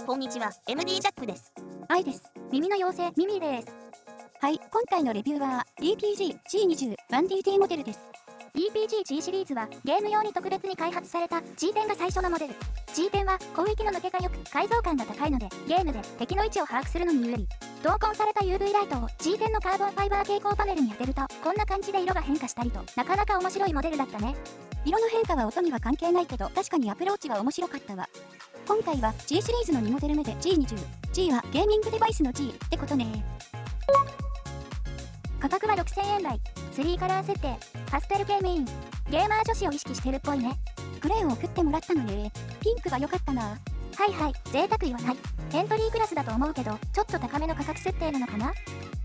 こんにちは、MD ジャックです。愛です。耳の妖精、ミミです。はい、今回のレビューは EPG-G20 1DT モデルです。EPG-G シリーズはゲーム用に特別に開発された G10 が最初のモデル。G10 は広域の抜けが良く解像感が高いのでゲームで敵の位置を把握するのに有利。同梱された UV ライトを G10 のカーボンファイバー蛍光パネルに当てるとこんな感じで色が変化したりとなかなか面白いモデルだったね。色の変化は音には関係ないけど確かにアプローチは面白かったわ。今回は G シリーズの2モデル目で G20。G はゲーミングデバイスの G ってことね。価格は6000円台。3カラー設定。パステル系メイン。ゲーマー女子を意識してるっぽいね。グレーを送ってもらったのね。ピンクが良かったな。はいはい、贅沢言わない。エントリークラスだと思うけど、ちょっと高めの価格設定なのかな。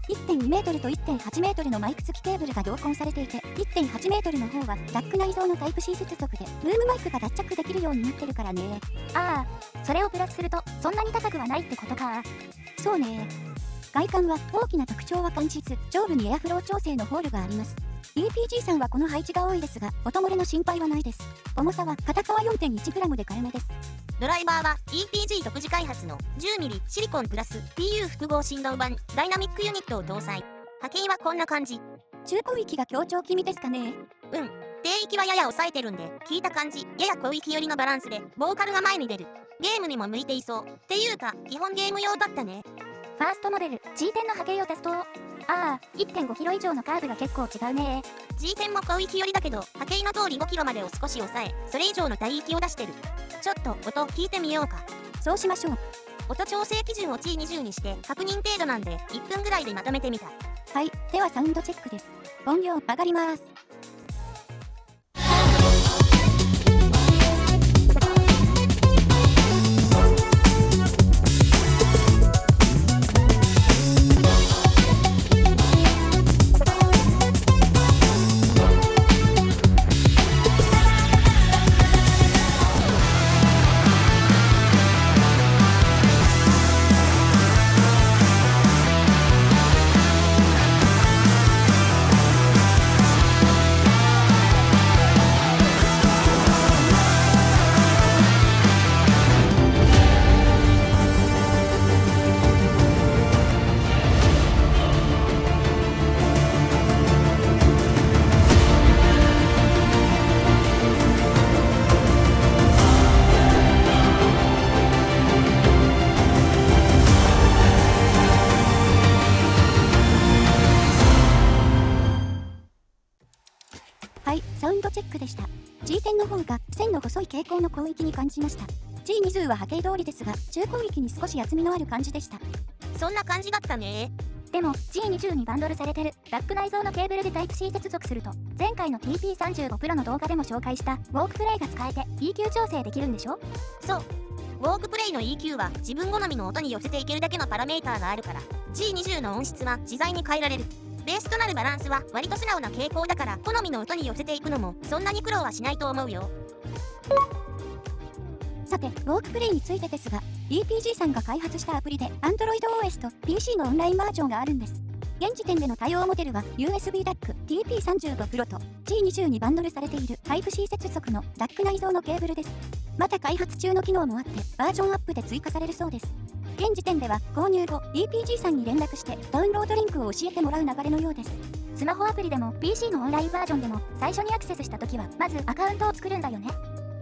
1.2 メートルと 1.8 メートルのマイク付きケーブルが同梱されていて、1.8 メートルの方はダック内蔵のタイプ C 接続で、ルームマイクが脱着できるようになってるからね。ああ、それをプラスすると、そんなに高くはないってことか。そうね。外観は大きな特徴は感じず、上部にエアフロー調整のホールがあります。EPG さんはこの配置が多いですが、音漏れの心配はないです。重さは片側 4.1g で軽めです。ドライバーは EPG 独自開発の 10mm シリコンプラス PU 複合振動板ダイナミックユニットを搭載。波形はこんな感じ。中高域が強調気味ですかね。低域はやや抑えてるんで、聞いた感じ、やや高域寄りのバランスで、ボーカルが前に出る。ゲームにも向いていそう。っていうか、基本ゲーム用だったね。ファーストモデル G10 の波形をテスト。ああ、1.5 キロ以上のカーブが結構違うね。G10 も高域寄りだけど、波形の通り5キロまでを少し抑え、それ以上の帯域を出してる。ちょっと音聞いてみようか。そうしましょう。音調整基準を G20 にして確認程度なんで1分ぐらいでまとめてみた。はい、ではサウンドチェックです。音量上がります。はい、サウンドチェックでした。G10 の方が線の細い傾向の広域に感じました。G20 は波形通りですが、中広域に少し厚みのある感じでした。そんな感じだったね。でも G20 にバンドルされてるダック内蔵のケーブルでタイプ C 接続すると、前回の TP35 Pro の動画でも紹介したウォークプレイが使えて EQ 調整できるんでしょ。そう。ウォークプレイの EQ は自分好みの音に寄せていけるだけのパラメーターがあるから、G20 の音質は自在に変えられる。ベースとなるバランスは割と素直な傾向だから好みの音に寄せていくのもそんなに苦労はしないと思うよ。さて、ウォークプレイについてですが、EPG さんが開発したアプリで AndroidOS と PC のオンラインバージョンがあるんです。現時点での対応モデルは USB DAC TP35 Pro と G20 にバンドルされている Type-C 接続の DAC 内蔵のケーブルです。また開発中の機能もあってバージョンアップで追加されるそうです。現時点では購入後 EPG さんに連絡してダウンロードリンクを教えてもらう流れのようです。スマホアプリでも PC のオンラインバージョンでも最初にアクセスした時はまずアカウントを作るんだよね。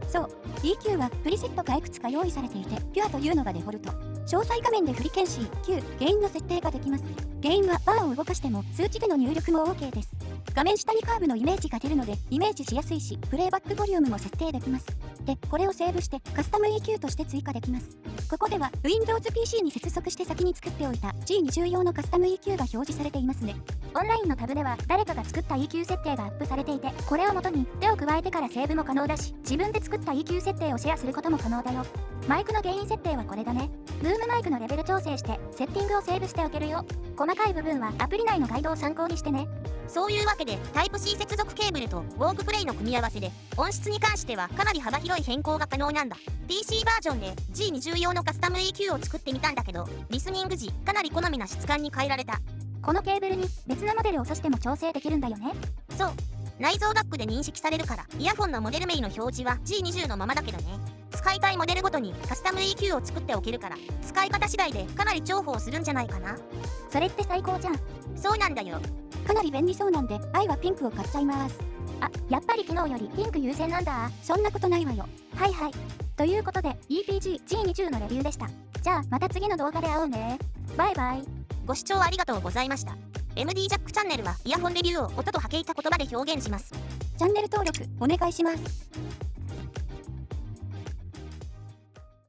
そう、EQ はプリセットがいくつか用意されていて、ピュアというのがデフォルト。詳細画面で振り検視、Q、ゲインの設定ができます。ゲインはバーを動かしても数値での入力も OK です。画面下にカーブのイメージが出るのでイメージしやすいし、プレイバックボリュームも設定できます。で、これをセーブしてカスタム EQ として追加できます。ここでは Windows PC に接続して先に作っておいた G20 用のカスタム EQ が表示されていますね。オンラインのタブでは誰かが作った EQ 設定がアップされていて、これを元に手を加えてからセーブも可能だし、自分で作った EQ 設定をシェアすることも可能だよ。マイクのゲイン設定はこれだね。ルームマイクのレベル調整してセッティングをセーブしておけるよ。細かい部分はアプリ内のガイドを参考にしてね。そういうわけでタイプ C 接続ケーブルとウォークプレイの組み合わせで音質に関してはかなり幅広い変更が可能なんだ。 PC バージョンで G20 用のカスタム EQ を作ってみたんだけど、リスニング時かなり好みな質感に変えられた。このケーブルに別のモデルを挿しても調整できるんだよね。そう、内蔵 DAC で認識されるからイヤホンのモデル名の表示は G20 のままだけどね。使使いたいモデルごとにカスタム EQ を作っておけるから、使い方次第でかなり重宝するんじゃないかな。それって最高じゃん。そうなんだよ。かなり便利そうなんで、愛はピンクを買っちゃいます。あ、やっぱり昨日よりピンク優先なんだ。そんなことないわよ。はいはい。ということで、EPG G20 のレビューでした。じゃあ、また次の動画で会おうね。バイバイ。ご視聴ありがとうございました。MD ジャックチャンネルはイヤホンレビューを音と波形た言葉で表現します。チャンネル登録、お願いします。